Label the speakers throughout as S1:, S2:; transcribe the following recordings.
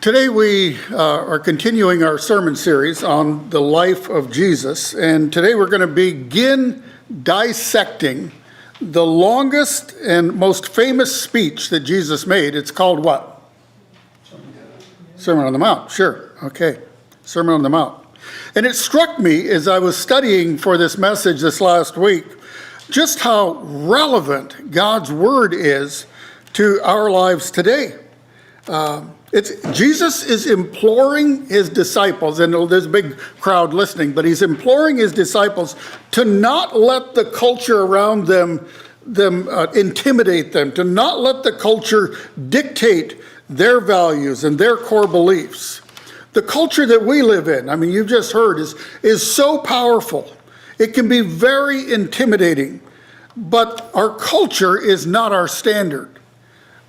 S1: Today we are continuing our sermon series on the life of Jesus, and today we're going to begin dissecting the longest and most famous speech that Jesus made. It's called what? Sermon on the Mount, sure, okay, Sermon on the Mount. And it struck me as I was studying for this message this last week, just how relevant God's Word is to our lives today. Jesus is imploring his disciples, and there's a big crowd listening, but he's imploring his disciples to not let the culture around them intimidate them, to not let the culture dictate their values and their core beliefs. The culture that we live in, I mean, you've just heard, is so powerful. It can be very intimidating, but our culture is not our standard.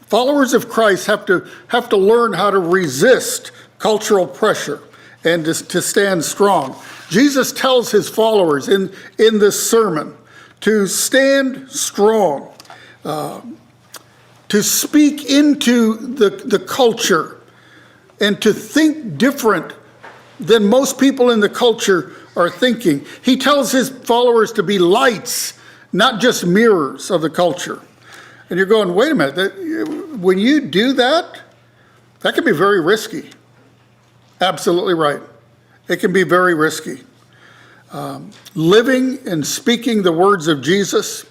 S1: Followers of Christ have to learn how to resist cultural pressure and to stand strong. Jesus tells his followers in this sermon to stand strong, to speak into the culture, and to think different than most people in the culture are thinking. He tells his followers to be lights, not just mirrors of the culture. And you're going, wait a minute, when you do that, that can be very risky. Absolutely right. It can be very risky. Living and speaking the words of Jesus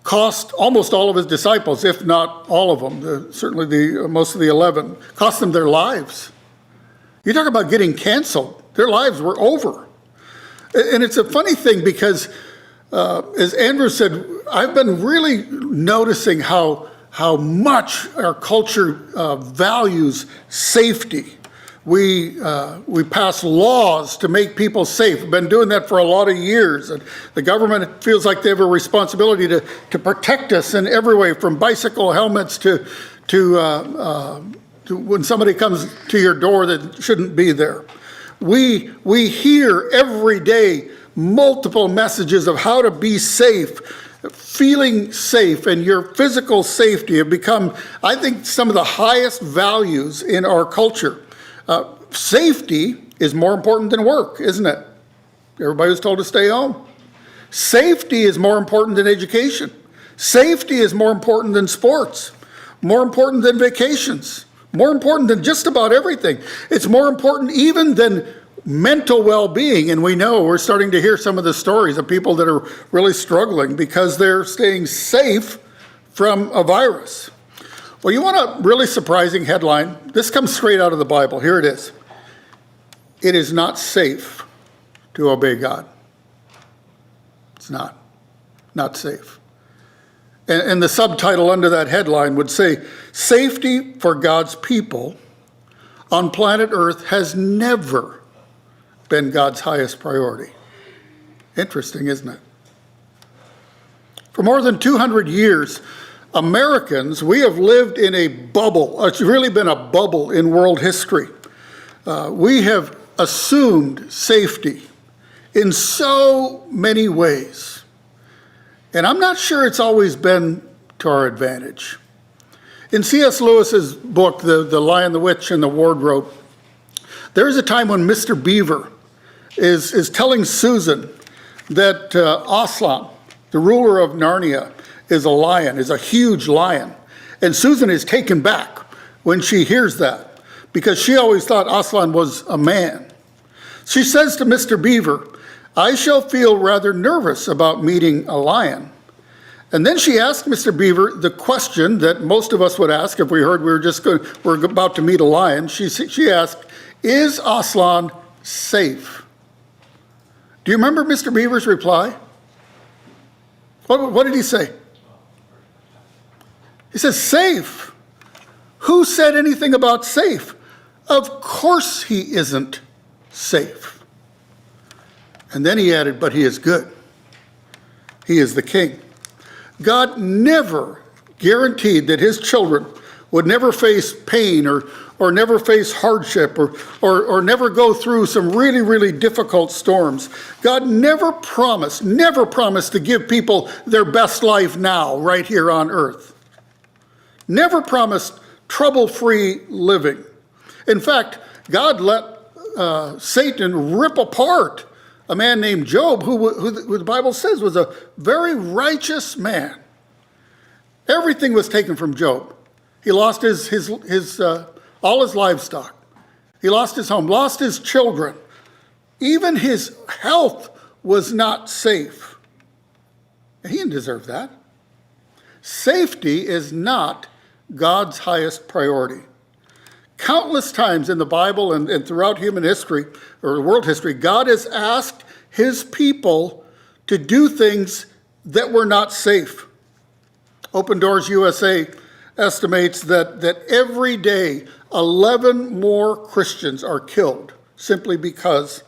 S1: cost almost all of his disciples, if not all of them, certainly most of the 11, cost them their lives. You talk about getting canceled. Their lives were over. And it's a funny thing because as Andrew said, I've been really noticing how much our culture values safety. We pass laws to make people safe. We've been doing that for a lot of years. And the government feels like they have a responsibility to protect us in every way, from bicycle helmets to when somebody comes to your door that shouldn't be there. We hear every day multiple messages of how to be safe. Feeling safe and your physical safety have become, I think, some of the highest values in our culture. Safety is more important than work, isn't it? Everybody was told to stay home. Safety is more important than education. Safety is more important than sports, more important than vacations, more important than just about everything. It's more important even than mental well-being, and we're starting to hear some of the stories of people that are really struggling because they're staying safe from a virus. Well, you want a really surprising headline? This comes straight out of the Bible. Here it is. It is not safe to obey God. It's not safe. And the subtitle under that headline would say, safety for God's people on planet Earth has never been God's highest priority. Interesting, isn't it? For more than 200 years, Americans, we have lived in a bubble. It's really been a bubble in world history. We have assumed safety in so many ways. And I'm not sure it's always been to our advantage. In C.S. Lewis's book, The Lion, the Witch, and the Wardrobe, there is a time when Mr. Beaver is telling Susan that Aslan, the ruler of Narnia, is a huge lion. And Susan is taken back when she hears that because she always thought Aslan was a man. She says to Mr. Beaver, I shall feel rather nervous about meeting a lion. And then she asked Mr. Beaver the question that most of us would ask if we heard we're about to meet a lion. She asked, is Aslan safe? Do you remember Mr. Beaver's reply? What did he say? He says, safe. Who said anything about safe? Of course he isn't safe. And then he added, but he is good. He is the king. God never guaranteed that his children would never face pain or never face hardship or never go through some really, really difficult storms. God never promised to give people their best life now, right here on earth. Never promised trouble-free living. In fact, God let Satan rip apart a man named Job, who the Bible says was a very righteous man. Everything was taken from Job. He lost all his livestock. He lost his home, lost his children. Even his health was not safe. He didn't deserve that. Safety is not God's highest priority. Countless times in the Bible and throughout human history, or world history, God has asked his people to do things that were not safe. Open Doors USA estimates that every day 11 more Christians are killed simply because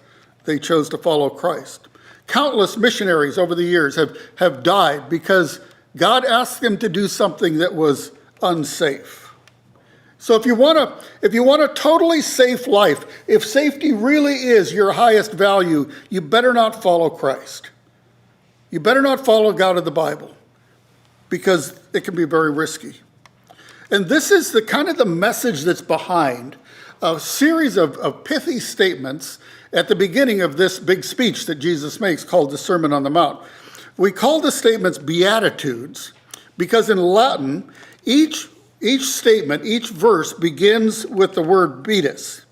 S1: they chose to follow Christ. Countless missionaries over the years have died because God asked them to do something that was unsafe. So if you want a totally safe life, if safety really is your highest value, you better not follow Christ. You better not follow God of the Bible, because it can be very risky. And this is the kind of the message that's behind a series of pithy statements at the beginning of this big speech that Jesus makes called the Sermon on the Mount. We call the statements Beatitudes because in Latin, each statement, each verse begins with the word beatus.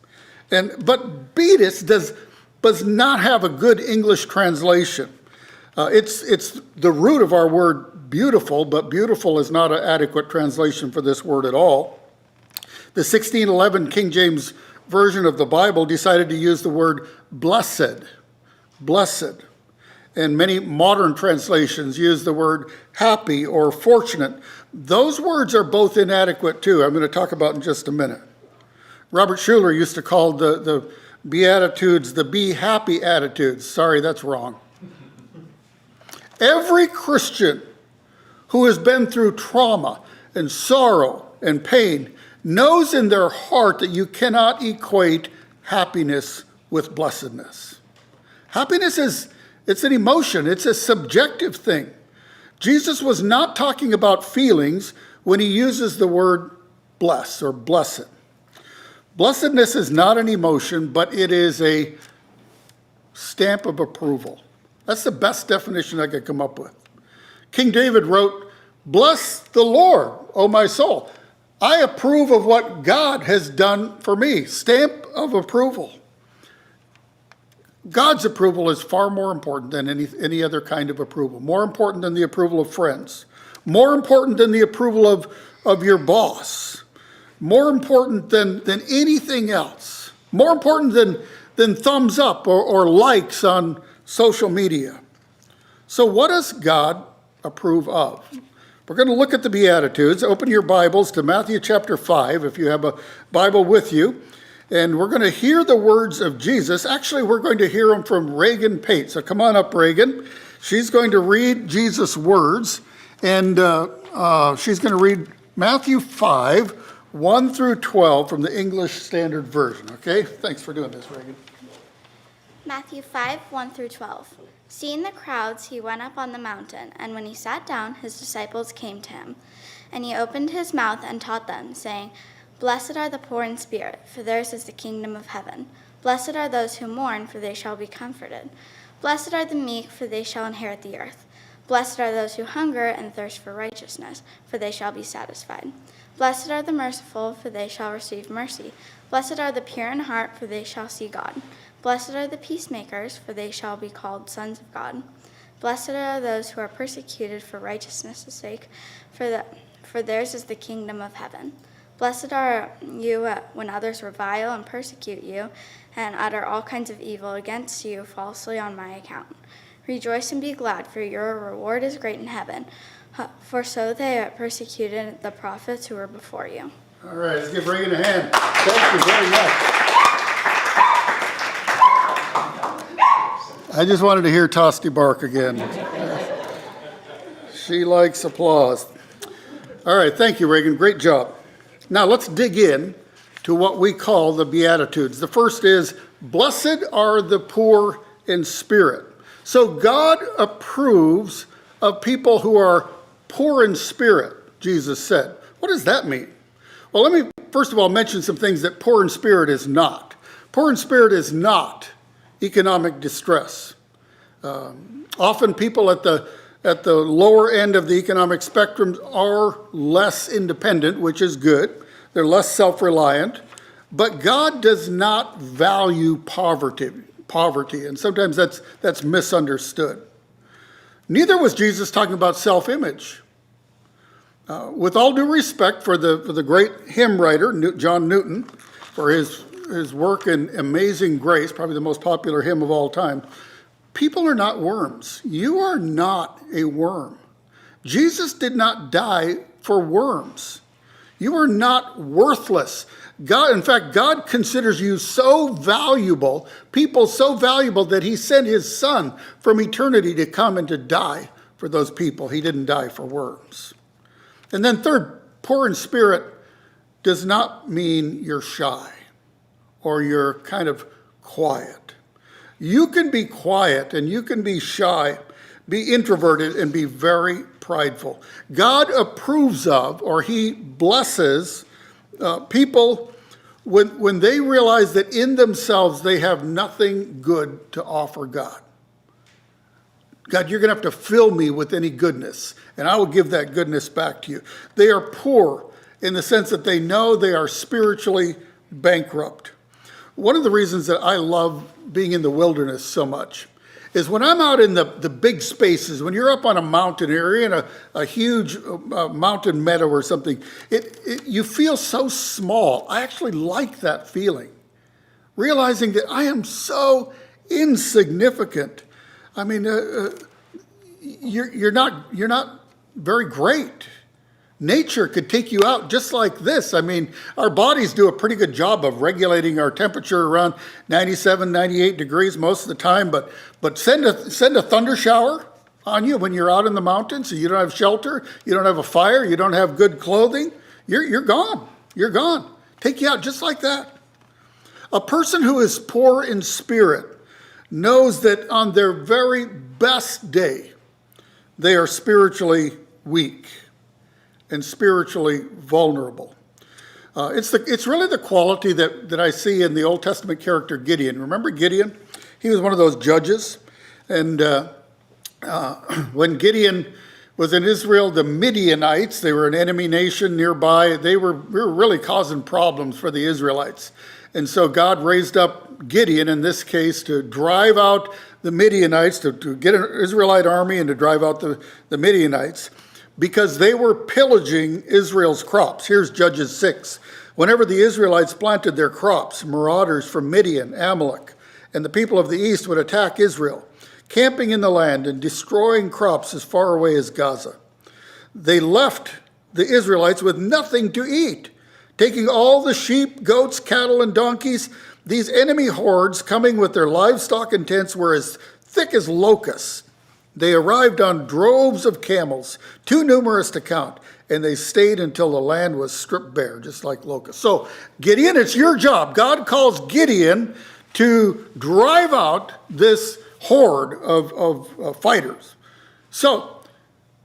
S1: But beatus does not have a good English translation. It's the root of our word beautiful, but beautiful is not an adequate translation for this word at all. The 1611 King James Version of the Bible decided to use the word blessed. And many modern translations use the word happy or fortunate. Those words are both inadequate too. I'm going to talk about in just a minute. Robert Schuller used to call the Beatitudes the be happy attitudes. Sorry, that's wrong. Every Christian who has been through trauma and sorrow and pain knows in their heart that you cannot equate happiness with blessedness. Happiness it's an emotion. It's a subjective thing. Jesus was not talking about feelings when he uses the word bless or blessed. Blessedness is not an emotion, but it is a stamp of approval. That's the best definition I could come up with. King David wrote, "Bless the Lord, O my soul. I approve of what God has done for me." Stamp of approval. God's approval is far more important than any other kind of approval. More important than the approval of friends. More important than the approval of your boss. More important than anything else. More important than thumbs up or likes on social media. So what does God approve of? We're going to look at the Beatitudes. Open your Bibles to Matthew chapter 5 if you have a Bible with you. And we're going to hear the words of Jesus. Actually, we're going to hear them from Reagan Pate. So come on up, Reagan. She's going to read Jesus' words. And she's going to read Matthew 5, 1 through 12 from the English Standard Version. Okay? Thanks for doing this, Reagan.
S2: Matthew 5, 1 through 12. Seeing the crowds, he went up on the mountain, and when he sat down, his disciples came to him. And he opened his mouth and taught them, saying, "Blessed are the poor in spirit, for theirs is the kingdom of heaven. Blessed are those who mourn, for they shall be comforted. Blessed are the meek, for they shall inherit the earth. Blessed are those who hunger and thirst for righteousness, for they shall be satisfied. Blessed are the merciful, for they shall receive mercy. Blessed are the pure in heart, for they shall see God. Blessed are the peacemakers, for they shall be called sons of God. Blessed are those who are persecuted for righteousness' sake, for theirs is the kingdom of heaven. Blessed are you when others revile and persecute you and utter all kinds of evil against you falsely on my account. Rejoice and be glad, for your reward is great in heaven. For so they persecuted the prophets who were before you."
S1: All right, let's give Reagan a hand. Thank you very much. I just wanted to hear Tosti bark again. She likes applause. All right, thank you, Reagan. Great job. Now let's dig in to what we call the Beatitudes. The first is, blessed are the poor in spirit. So God approves of people who are poor in spirit, Jesus said. What does that mean? Well, let me first of all mention some things that poor in spirit is not. Poor in spirit is not economic distress. Often people at the lower end of the economic spectrum are less independent, which is good. They're less self-reliant. But God does not value poverty, and sometimes that's misunderstood. Neither was Jesus talking about self-image. With all due respect for the great hymn writer, John Newton, for his work in Amazing Grace, probably the most popular hymn of all time, people are not worms. You are not a worm. Jesus did not die for worms. You are not worthless. In fact, God considers you so valuable, people so valuable, that he sent his son from eternity to come and to die for those people. He didn't die for worms. And then third, poor in spirit does not mean you're shy or you're kind of quiet. You can be quiet and you can be shy, be introverted, and be very prideful. God approves of, or he blesses people when they realize that in themselves they have nothing good to offer God. God, you're going to have to fill me with any goodness, and I will give that goodness back to you. They are poor in the sense that they know they are spiritually bankrupt. One of the reasons that I love being in the wilderness so much is when I'm out in the big spaces, when you're up on a mountain area in a huge mountain meadow or something, you feel so small. I actually like that feeling, realizing that I am so insignificant. I mean, you're not very great. Nature could take you out just like this. I mean, our bodies do a pretty good job of regulating our temperature around 97, 98 degrees most of the time, but send a thunder shower on you when you're out in the mountains, so you don't have shelter, you don't have a fire, you don't have good clothing, you're gone. You're gone. Take you out just like that. A person who is poor in spirit knows that on their very best day, they are spiritually weak and spiritually vulnerable. It's really the quality that I see in the Old Testament character Gideon. Remember Gideon? He was one of those judges. And when Gideon was in Israel, the Midianites, they were an enemy nation nearby. They were really causing problems for the Israelites. And so God raised up Gideon, in this case, to drive out the Midianites, to get an Israelite army and to drive out the Midianites, because they were pillaging Israel's crops. Here's Judges 6. Whenever the Israelites planted their crops, marauders from Midian, Amalek, and the people of the east would attack Israel, camping in the land and destroying crops as far away as Gaza. They left the Israelites with nothing to eat, taking all the sheep, goats, cattle, and donkeys. These enemy hordes, coming with their livestock and tents, were as thick as locusts. They arrived on droves of camels, too numerous to count, and they stayed until the land was stripped bare, just like locusts. So, Gideon, it's your job. God calls Gideon to drive out this horde of fighters. So,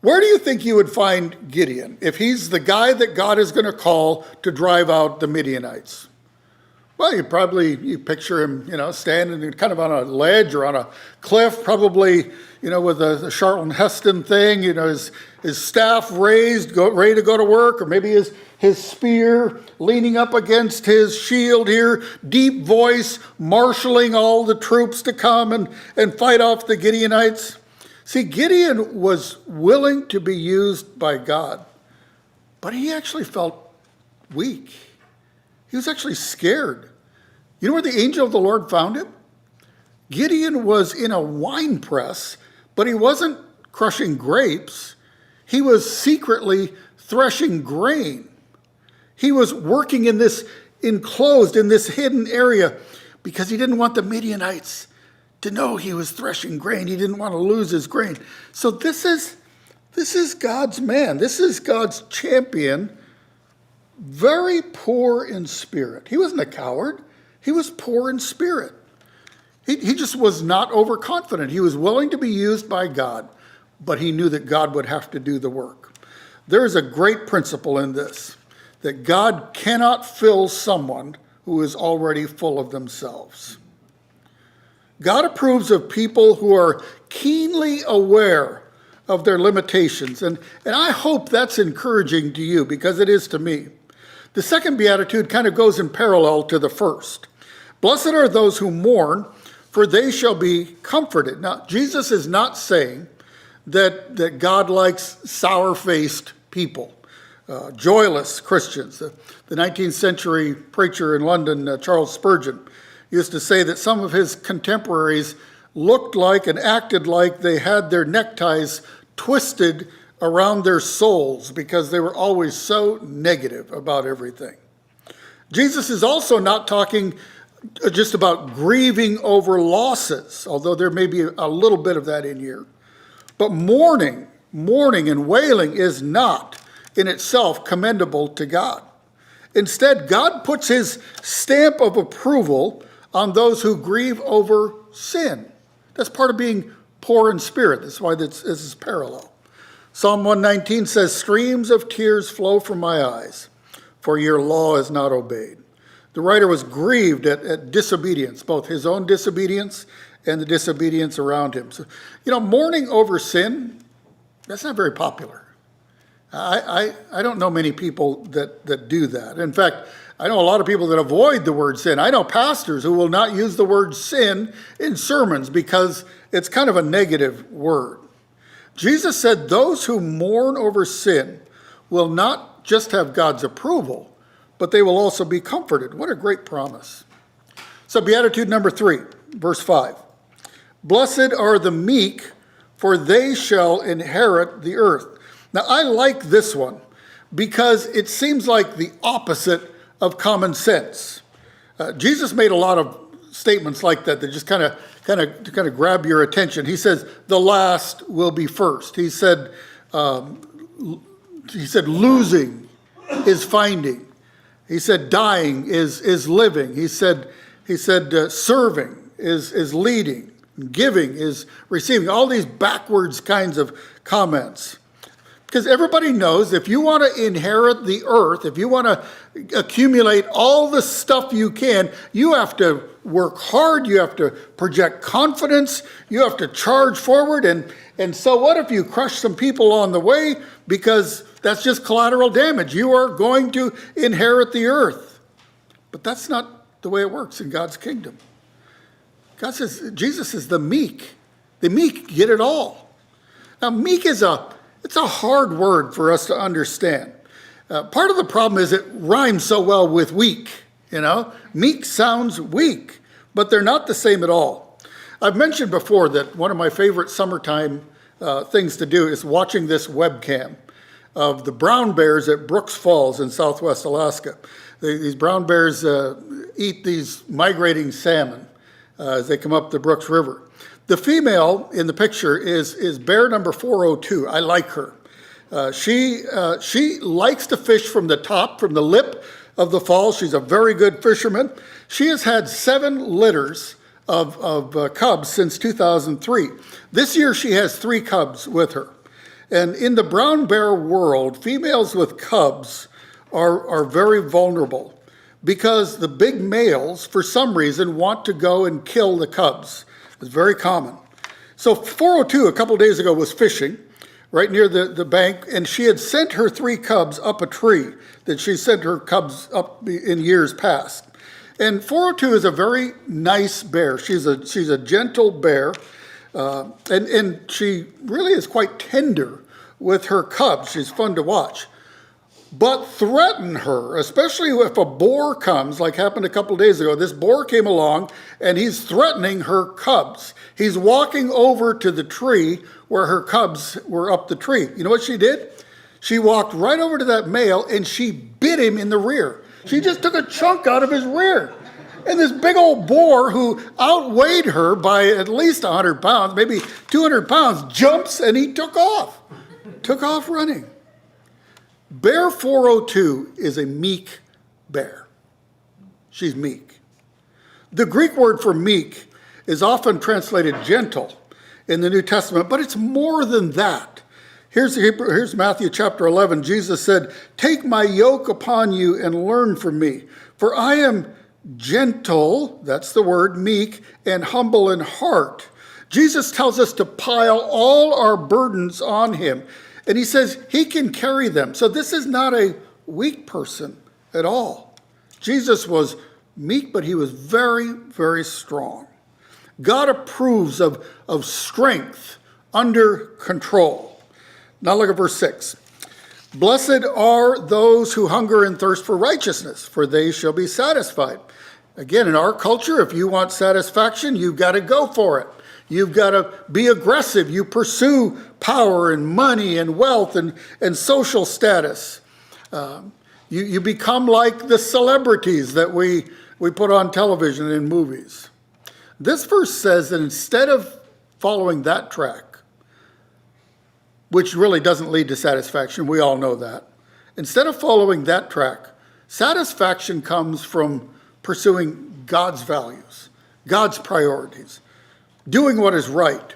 S1: where do you think you would find Gideon if he's the guy that God is going to call to drive out the Midianites? Well, you picture him, standing kind of on a ledge or on a cliff, probably, with a Charlton Heston thing, his staff raised, ready to go to work, or maybe his spear leaning up against his shield here, deep voice, marshaling all the troops to come and fight off the Gideonites. See, Gideon was willing to be used by God, but he actually felt weak. He was actually scared. You know where the angel of the Lord found him? Gideon was in a wine press, but he wasn't crushing grapes. He was secretly threshing grain. He was working in this hidden area, because he didn't want the Midianites to know he was threshing grain. He didn't want to lose his grain. So this is God's man. This is God's champion, very poor in spirit. He wasn't a coward. He was poor in spirit. He just was not overconfident. He was willing to be used by God, but he knew that God would have to do the work. There is a great principle in this, that God cannot fill someone who is already full of themselves. God approves of people who are keenly aware of their limitations. And I hope that's encouraging to you, because it is to me. The second beatitude kind of goes in parallel to the first. Blessed are those who mourn, for they shall be comforted. Now, Jesus is not saying that God likes sour-faced people, joyless Christians. The 19th century preacher in London, Charles Spurgeon, used to say that some of his contemporaries looked like and acted like they had their neckties twisted around their souls because they were always so negative about everything. Jesus is also not talking just about grieving over losses, although there may be a little bit of that in here. But mourning and wailing is not in itself commendable to God. Instead, God puts his stamp of approval on those who grieve over sin. That's part of being poor in spirit. That's why this is parallel. Psalm 119 says, streams of tears flow from my eyes, for your law is not obeyed. The writer was grieved at disobedience, both his own disobedience and the disobedience around him. So, mourning over sin, that's not very popular. I don't know many people that do that. In fact, I know a lot of people that avoid the word sin. I know pastors who will not use the word sin in sermons because it's kind of a negative word. Jesus said those who mourn over sin will not just have God's approval, but they will also be comforted. What a great promise. So beatitude number 3, verse 5. Blessed are the meek, for they shall inherit the earth. Now, I like this one because it seems like the opposite of common sense. Jesus made a lot of statements like that just kind of grab your attention. He says, the last will be first. He said losing is finding. He said dying is living. He said serving is leading. Giving is receiving. All these backwards kinds of comments. Because everybody knows if you want to inherit the earth, if you want to accumulate all the stuff you can, you have to work hard, you have to project confidence, you have to charge forward. And so what if you crush some people on the way? Because that's just collateral damage. You are going to inherit the earth. But that's not the way it works in God's kingdom. God says, Jesus is the meek. The meek get it all. Now, meek it's a hard word for us to understand. Part of the problem is it rhymes so well with weak, Meek sounds weak, but they're not the same at all. I've mentioned before that one of my favorite summertime things to do is watching this webcam of the brown bears at Brooks Falls in southwest Alaska. These brown bears eat these migrating salmon as they come up the Brooks River. The female in the picture is bear number 402. I like her. She likes to fish from the top, from the lip of the fall. She's a very good fisherman. She has had 7 litters of cubs since 2003. This year she has 3 cubs with her. And in the brown bear world, females with cubs are very vulnerable because the big males, for some reason, want to go and kill the cubs. It's very common. So 402 a couple days ago was fishing right near the bank, and she had sent her 3 cubs up a tree that she sent her cubs up in years past. And 402 is a very nice bear. She's a gentle bear, and she really is quite tender with her cubs. She's fun to watch. But threaten her, especially if a boar comes, like happened a couple days ago. This boar came along, and he's threatening her cubs. He's walking over to the tree where her cubs were up the tree. You know what she did? She walked right over to that male, and she bit him in the rear. She just took a chunk out of his rear. And this big old boar, who outweighed her by at least 100 pounds, maybe 200 pounds, jumps, and he took off running. Bear 402 is a meek bear. She's meek. The Greek word for meek is often translated gentle in the New Testament, but it's more than that. Here's Matthew chapter 11. Jesus said, "Take my yoke upon you and learn from me, for I am gentle," that's the word, meek, "and humble in heart." Jesus tells us to pile all our burdens on him, and he says he can carry them. So this is not a weak person at all. Jesus was meek, but he was very, very strong. God approves of strength under control. Now look at verse 6. "Blessed are those who hunger and thirst for righteousness, for they shall be satisfied." Again, in our culture, if you want satisfaction, you've got to go for it. You've got to be aggressive. You pursue power and money and wealth and social status. You become like the celebrities that we put on television and movies. This verse says that instead of following that track, which really doesn't lead to satisfaction, we all know that. Instead of following that track, satisfaction comes from pursuing God's values, God's priorities, doing what is right.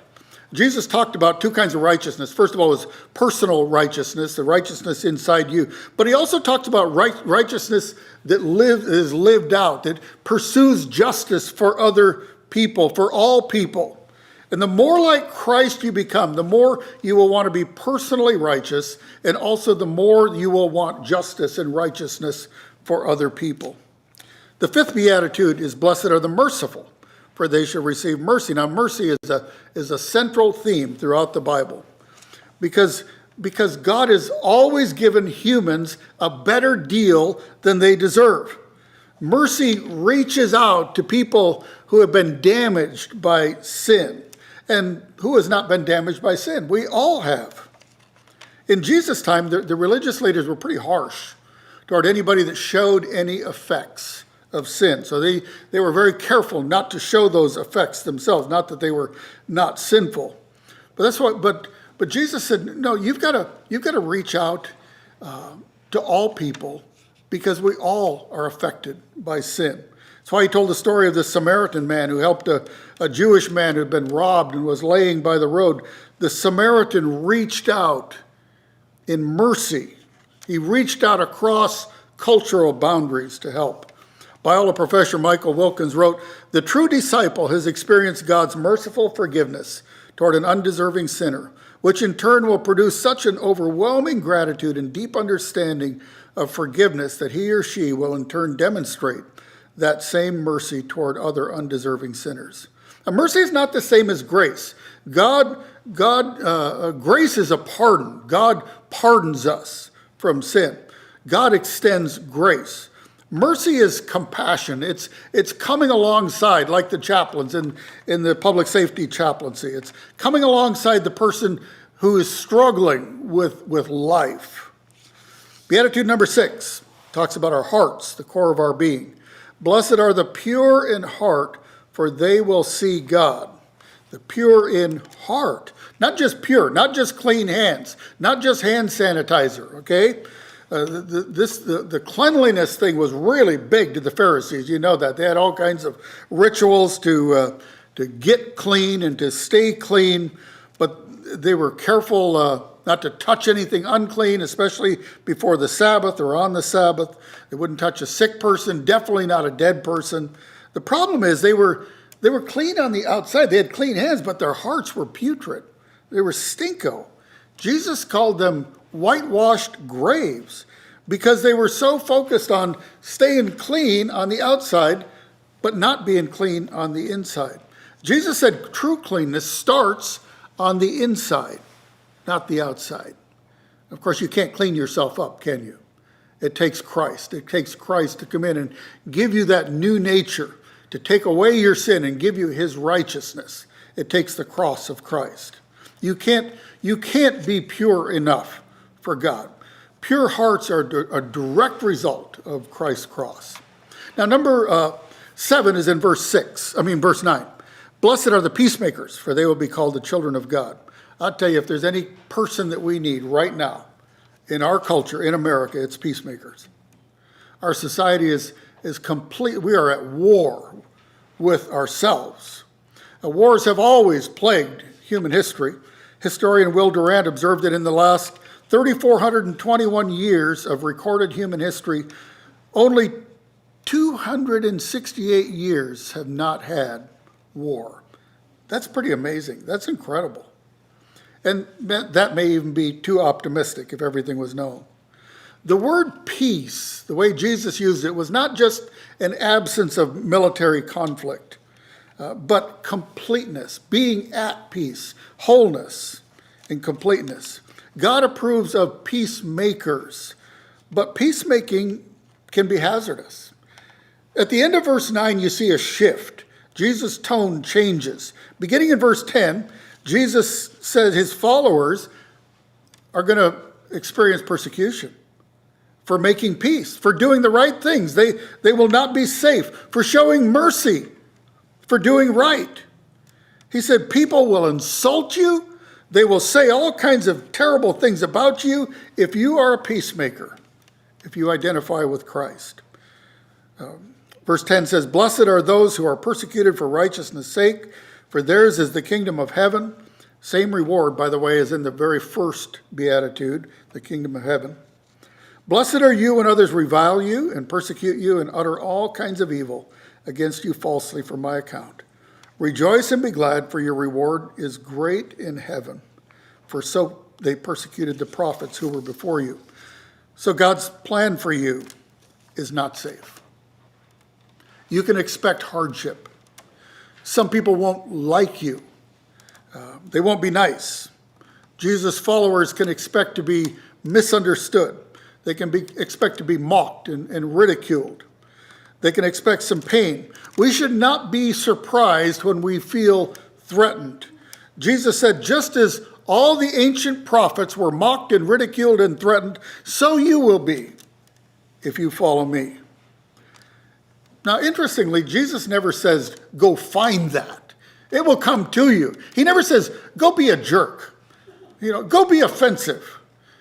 S1: Jesus talked about two kinds of righteousness. First of all, is personal righteousness, the righteousness inside you. But he also talks about righteousness that is lived out, that pursues justice for other people, for all people. And the more like Christ you become, the more you will want to be personally righteous, and also the more you will want justice and righteousness for other people. The fifth beatitude is, "Blessed are the merciful, for they shall receive mercy." Now, mercy is a central theme throughout the Bible, because God has always given humans a better deal than they deserve. Mercy reaches out to people who have been damaged by sin. And who has not been damaged by sin? We all have. In Jesus' time, the religious leaders were pretty harsh toward anybody that showed any effects of sin. So they were very careful not to show those effects themselves, not that they were not sinful. But that's what. But Jesus said, no, you've got to reach out to all people, because we all are affected by sin. That's why he told the story of the Samaritan man who helped a Jewish man who had been robbed and was laying by the road. The Samaritan reached out in mercy. He reached out across cultural boundaries to help. Bible professor Michael Wilkins wrote, "The true disciple has experienced God's merciful forgiveness toward an undeserving sinner, which in turn will produce such an overwhelming gratitude and deep understanding of forgiveness that he or she will in turn demonstrate that same mercy toward other undeserving sinners." Now, mercy is not the same as grace. Grace is a pardon. God pardons us from sin. God extends grace. Mercy is compassion. It's coming alongside, like the chaplains in the public safety chaplaincy. It's coming alongside the person who is struggling with life. Beatitude number 6 talks about our hearts, the core of our being. "Blessed are the pure in heart, for they will see God." The pure in heart. Not just pure, not just clean hands, not just hand sanitizer, okay? The cleanliness thing was really big to the Pharisees. You know that. They had all kinds of rituals to get clean and to stay clean, but they were careful not to touch anything unclean, especially before the Sabbath or on the Sabbath. They wouldn't touch a sick person, definitely not a dead person. The problem is they were clean on the outside. They had clean hands, but their hearts were putrid. They were stinko. Jesus called them whitewashed graves because they were so focused on staying clean on the outside, but not being clean on the inside. Jesus said true cleanness starts on the inside, not the outside. Of course, you can't clean yourself up, can you? It takes Christ. It takes Christ to come in and give you that new nature, to take away your sin and give you his righteousness. It takes the cross of Christ. You can't be pure enough for God. Pure hearts are a direct result of Christ's cross. Now, number 7 is in verse 9. "Blessed are the peacemakers, for they will be called the children of God." I'll tell you, if there's any person that we need right now in our culture, in America, it's peacemakers. Our society is complete. We are at war with ourselves. Wars have always plagued human history. Historian Will Durant observed that in the last 3,421 years of recorded human history, only 268 years have not had war. That's pretty amazing. That's incredible. And that may even be too optimistic if everything was known. The word peace, the way Jesus used it, was not just an absence of military conflict, but completeness, being at peace, wholeness, and completeness. God approves of peacemakers, but peacemaking can be hazardous. At the end of verse 9, you see a shift. Jesus' tone changes. Beginning in verse 10, Jesus said his followers are going to experience persecution for making peace, for doing the right things. They will not be safe, for showing mercy, for doing right. He said, people will insult you. They will say all kinds of terrible things about you if you are a peacemaker, if you identify with Christ. Verse 10 says, blessed are those who are persecuted for righteousness' sake, for theirs is the kingdom of heaven. Same reward, by the way, as in the very first beatitude, the kingdom of heaven. Blessed are you when others revile you and persecute you and utter all kinds of evil against you falsely for my account. Rejoice and be glad, for your reward is great in heaven. For so they persecuted the prophets who were before you. So God's plan for you is not safe. You can expect hardship. Some people won't like you. They won't be nice. Jesus' followers can expect to be misunderstood. They can expect to be mocked and ridiculed. They can expect some pain. We should not be surprised when we feel threatened. Jesus said, just as all the ancient prophets were mocked and ridiculed and threatened, so you will be if you follow me. Now, interestingly, Jesus never says, go find that. It will come to you. He never says, go be a jerk. Go be offensive.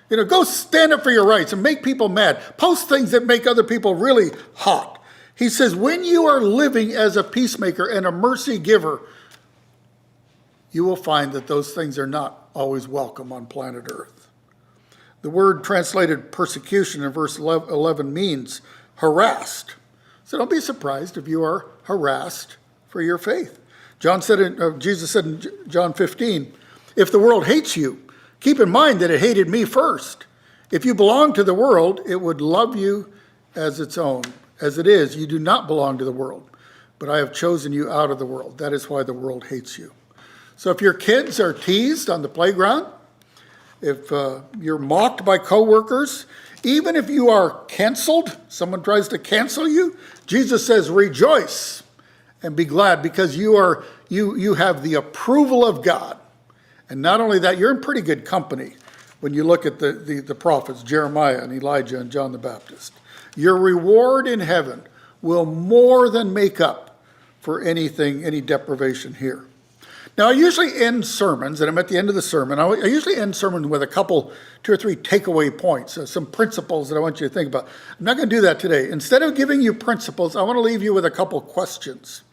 S1: Go stand up for your rights and make people mad. Post things that make other people really hot. He says, when you are living as a peacemaker and a mercy giver, you will find that those things are not always welcome on planet Earth. The word translated persecution in verse 11 means harassed. So don't be surprised if you are harassed for your faith. Jesus said in John 15, if the world hates you, keep in mind that it hated me first. If you belong to the world, it would love you as its own. As it is, you do not belong to the world, but I have chosen you out of the world. That is why the world hates you. So if your kids are teased on the playground, if you're mocked by coworkers, even if you are canceled, someone tries to cancel you, Jesus says, rejoice and be glad, because you have the approval of God. And not only that, you're in pretty good company when you look at the prophets, Jeremiah and Elijah and John the Baptist. Your reward in heaven will more than make up for any deprivation here. Now, I usually end sermons, and I'm at the end of the sermon, I usually end sermons with two or three takeaway points, some principles that I want you to think about. I'm not going to do that today. Instead of giving you principles, I want to leave you with a couple questions.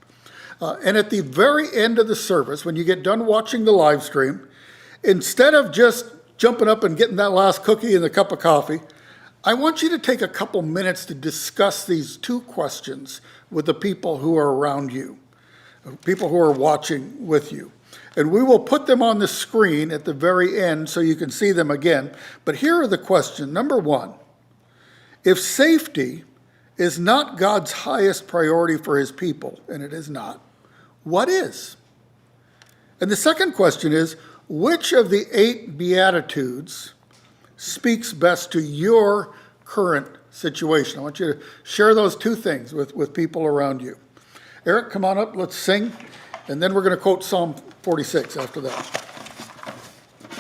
S1: And at the very end of the service, when you get done watching the live stream, instead of just jumping up and getting that last cookie and the cup of coffee, I want you to take a couple minutes to discuss these two questions with the people who are around you, people who are watching with you. And we will put them on the screen at the very end so you can see them again. But here are the questions. Number one, if safety is not God's highest priority for his people, and it is not, what is? And the second question is, which of the 8 Beatitudes speaks best to your current situation? I want you to share those two things with people around you. Eric, come on up, let's sing, and then we're going to quote Psalm 46 after that.